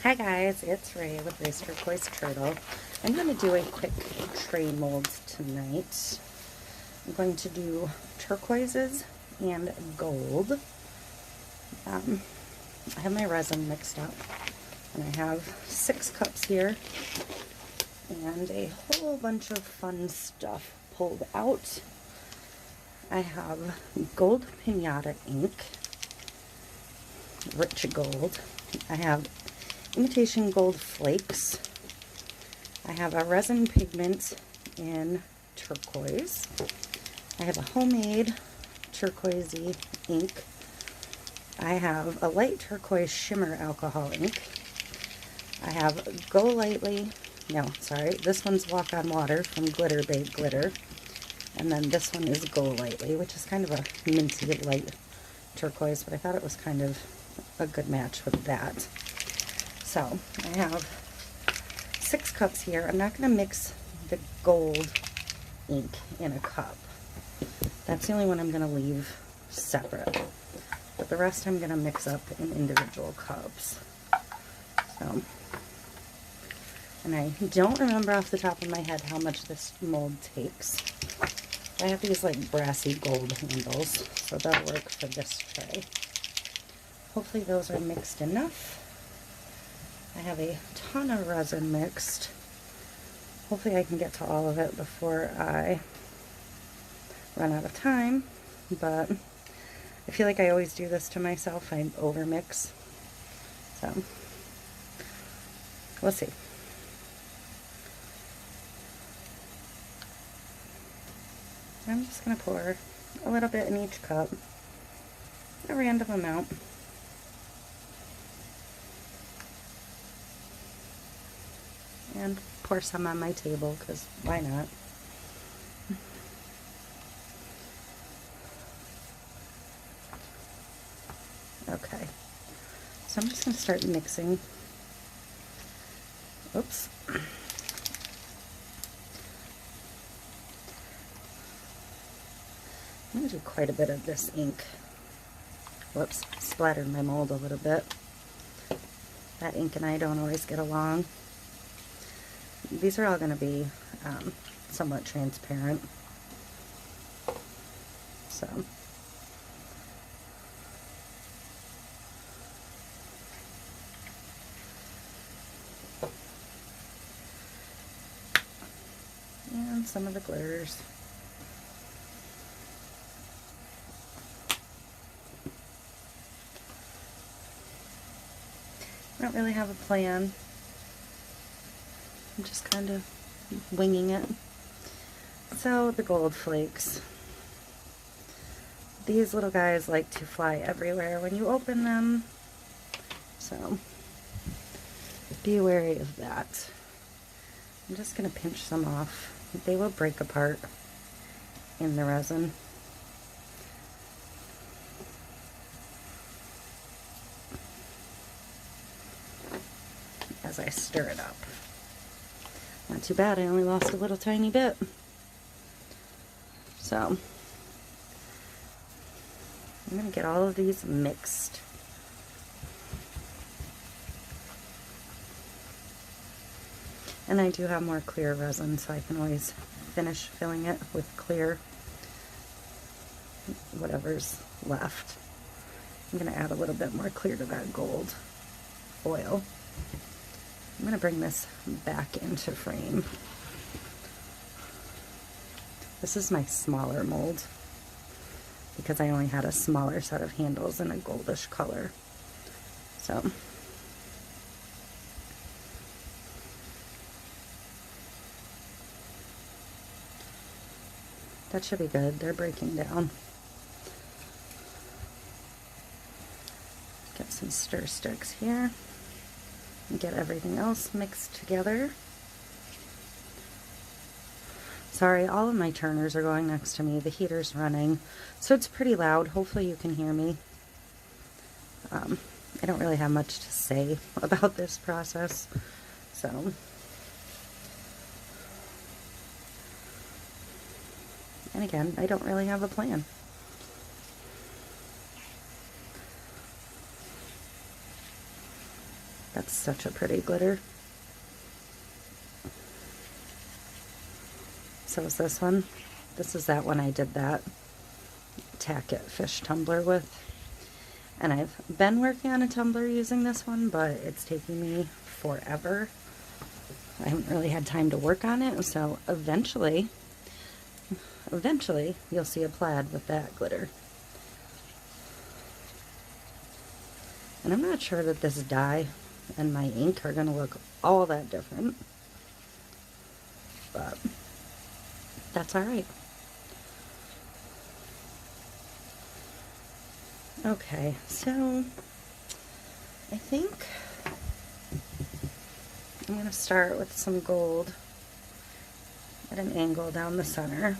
Hi guys, it's Ray with Ray's Turquoise Turtle. I'm going to do a quick tray mold tonight. I'm going to do turquoises and gold. I have my resin mixed up, and I have 6 cups here and a whole bunch of fun stuff pulled out. I have gold pinata ink, rich gold. I have imitation gold flakes. I have a resin pigment in turquoise. I have a homemade turquoisey ink. I have a light turquoise shimmer alcohol ink. I have Go Lightly, this one's Walk on Water from Glitter Babe Glitter. And then this one is Go Lightly, which is kind of a minty light turquoise, but I thought it was kind of a good match with that. So I have 6 cups here. I'm not going to mix the gold ink in a cup. That's the only one I'm going to leave separate. But the rest I'm going to mix up in individual cups. So, and I don't remember off the top of my head how much this mold takes. I have these like brassy gold handles, so that'll work for this tray. Hopefully those are mixed enough. I have a ton of resin mixed. Hopefully I can get to all of it before I run out of time, but I feel like I always do this to myself. I overmix. So, we'll see. I'm just going to pour a little bit in each cup, a random amount. And pour some on my table, because why not? Okay, so I'm just going to start mixing. Oops. I'm going to do quite a bit of this ink. Whoops, splattered my mold a little bit. That ink and I don't always get along. These are all going to be somewhat transparent. So, and some of the glitters. I don't really have a plan. I'm just kind of winging it. So the gold flakes. These little guys like to fly everywhere when you open them. So be wary of that. I'm just going to pinch some off. They will break apart in the resin. As I stir it up. Not too bad, I only lost a little tiny bit. So, I'm going to get all of these mixed. And I do have more clear resin, so I can always finish filling it with clear, whatever's left. I'm going to add a little bit more clear to that gold foil. I'm going to bring this back into frame. This is my smaller mold because I only had a smaller set of handles in a goldish color. So, that should be good. They're breaking down. Get some stir sticks here. Get everything else mixed together. Sorry, all of my turners are going next to me. The heater's running, so it's pretty loud. Hopefully you can hear me. I don't really have much to say about this process, so. And again, I don't really have a plan. That's such a pretty glitter. So is this one. This is that one I did that tack it fish tumbler with. And I've been working on a tumbler using this one, but it's taking me forever. I haven't really had time to work on it, so eventually you'll see a plaid with that glitter. And I'm not sure that this dye and my ink are going to look all that different, but that's alright. Okay, so I think I'm going to start with some gold at an angle down the center.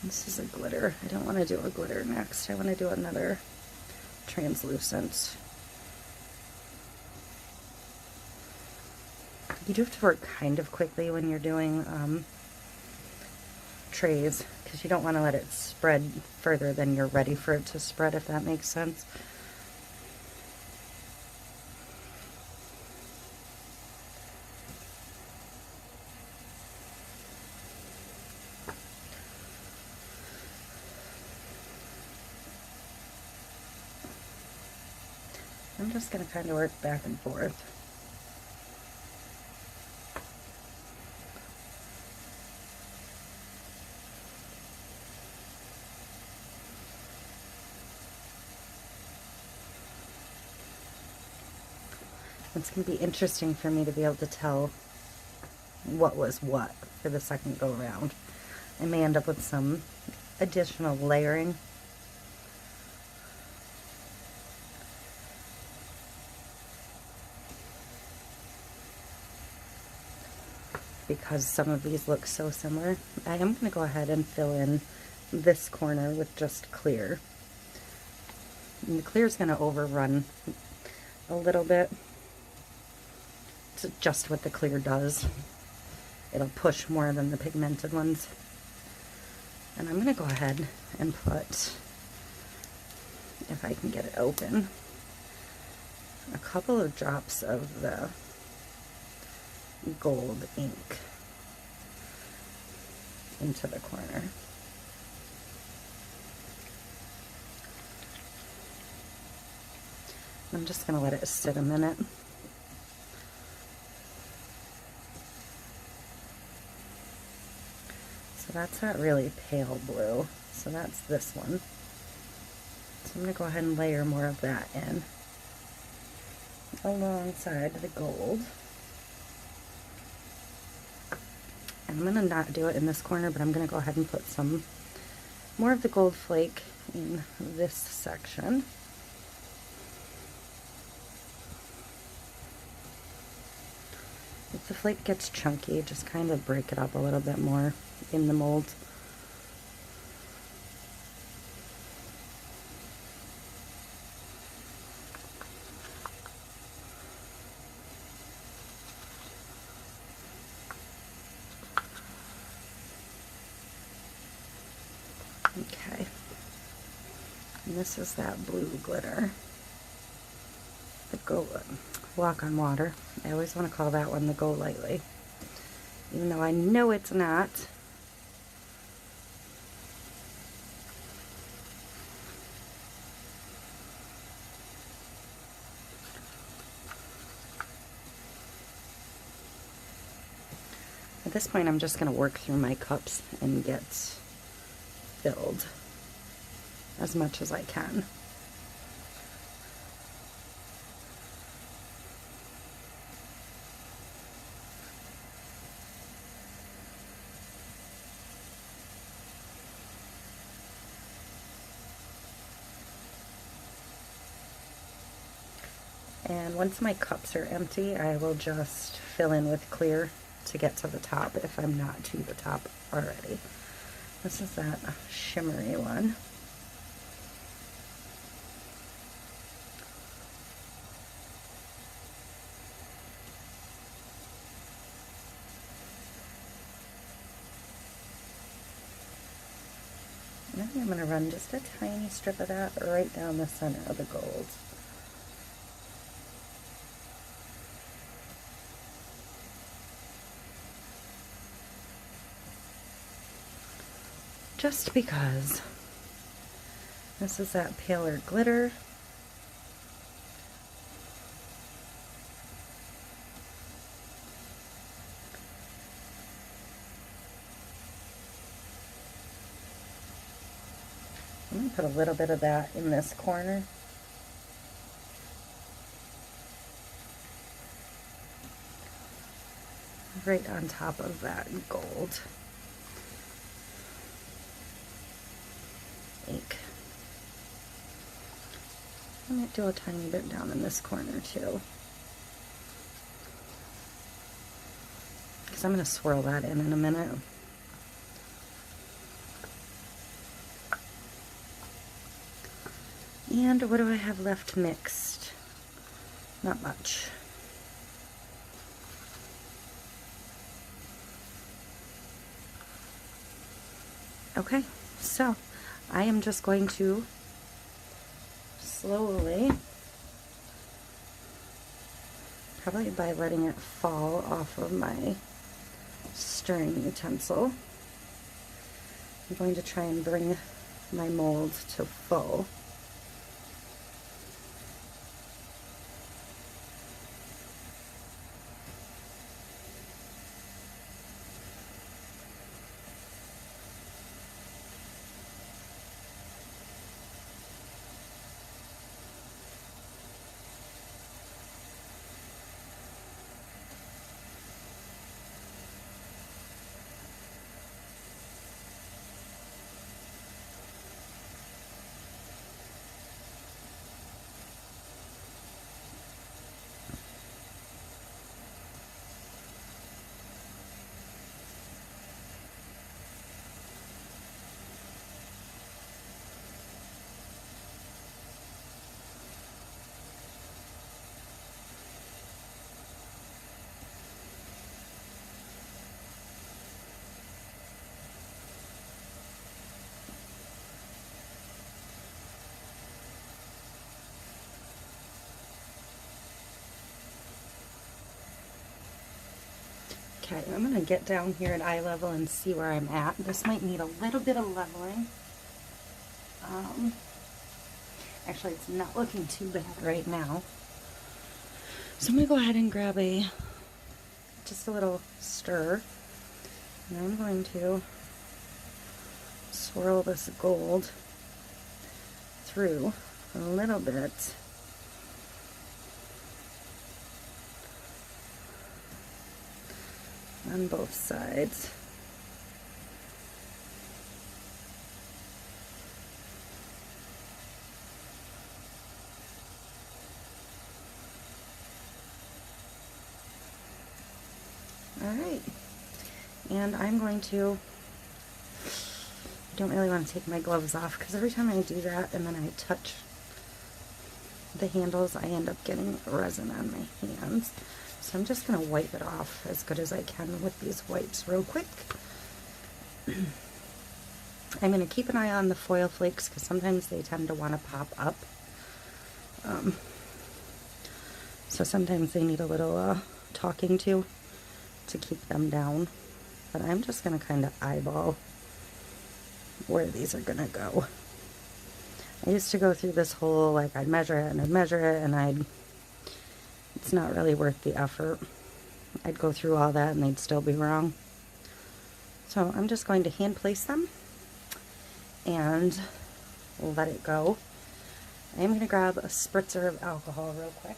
This is a glitter. I don't want to do a glitter next. I want to do another translucent. You do have to work kind of quickly when you're doing trays, because you don't want to let it spread further than you're ready for it to spread, if that makes sense. I'm just going to kind of work back and forth. It's going to be interesting for me to be able to tell what was what for the second go around. I may end up with some additional layering. Because some of these look so similar. I am going to go ahead and fill in this corner with just clear. And the clear is going to overrun a little bit. It's just what the clear does. It'll push more than the pigmented ones. And I'm going to go ahead and put, if I can get it open, a couple of drops of the gold ink into the corner. I'm just going to let it sit a minute. So that's that really pale blue. So that's this one. So I'm going to go ahead and layer more of that in alongside the gold. And I'm going to not do it in this corner, but I'm going to go ahead and put some more of the gold flake in this section. If the flake gets chunky, just kind of break it up a little bit more in the mold. Okay. And this is that blue glitter. The Go Walk on Water. I always want to call that one the Go Lightly, even though I know it's not. At this point, I'm just going to work through my cups and get filled as much as I can. And once my cups are empty, I will just fill in with clear to get to the top if I'm not to the top already. This is that shimmery one. And then I'm going to run just a tiny strip of that right down the center of the gold. Just because this is that paler glitter. I'm going to put a little bit of that in this corner. Right on top of that gold ink. I might do a tiny bit down in this corner too, because I'm going to swirl that in a minute. And what do I have left mixed? Not much. Okay, so I am just going to slowly, probably by letting it fall off of my stirring utensil, I'm going to try and bring my mold to full. Okay, I'm going to get down here at eye level and see where I'm at. This might need a little bit of leveling. Actually, it's not looking too bad right now. So I'm going to go ahead and grab just a little stir. And I'm going to swirl this gold through a little bit. On both sides. Alright, and I'm going to, I don't really want to take my gloves off because every time I do that and then I touch the handles, I end up getting resin on my hands. So I'm just going to wipe it off as good as I can with these wipes real quick. I'm going to keep an eye on the foil flakes because sometimes they tend to want to pop up. So sometimes they need a little talking to keep them down. But I'm just going to kind of eyeball where these are going to go. I used to go through this whole, like, I'd measure it and I'd measure it and it's not really worth the effort. I'd go through all that and they'd still be wrong. So I'm just going to hand place them and let it go. I'm going to grab a spritzer of alcohol real quick.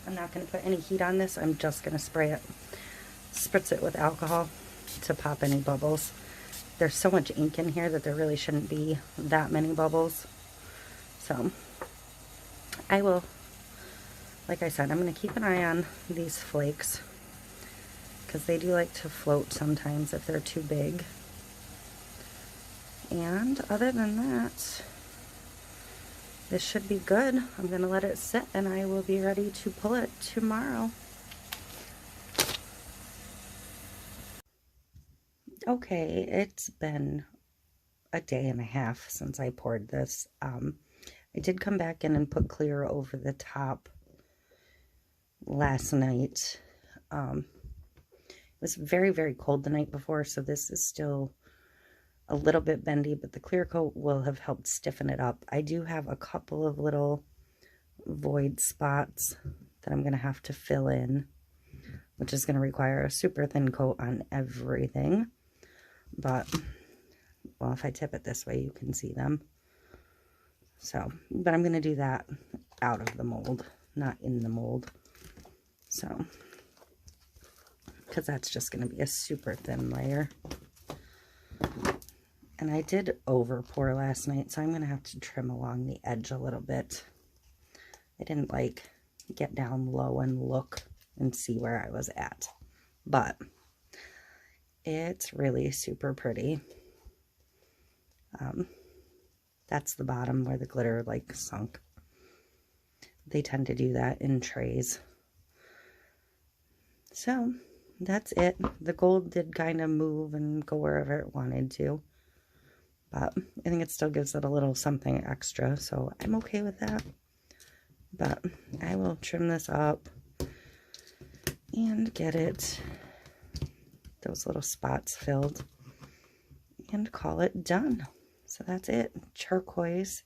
I'm not going to put any heat on this. I'm just going to spritz it with alcohol to pop any bubbles. There's so much ink in here that there really shouldn't be that many bubbles. So I will, like I said, I'm going to keep an eye on these flakes because they do like to float sometimes if they're too big. And other than that, this should be good. I'm going to let it sit and I will be ready to pull it tomorrow. Okay, it's been a day and a half since I poured this. I did come back in and put clear over the top last night. It was very, very cold the night before, so this is still a little bit bendy, but the clear coat will have helped stiffen it up. I do have a couple of little void spots that I'm going to have to fill in, which is going to require a super thin coat on everything. But, well, if I tip it this way, you can see them. So, but I'm going to do that out of the mold, not in the mold. So, because that's just going to be a super thin layer. And I did over pour last night, so I'm going to have to trim along the edge a little bit. I didn't like get down low and look and see where I was at. But it's really super pretty. That's the bottom where the glitter like sunk. They tend to do that in trays. So that's it. The gold did kind of move and go wherever it wanted to. But I think it still gives it a little something extra, so I'm okay with that. But I will trim this up and get it, those little spots filled, and call it done. So that's it. Turquoise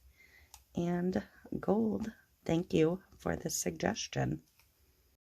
and gold. Thank you for the suggestion.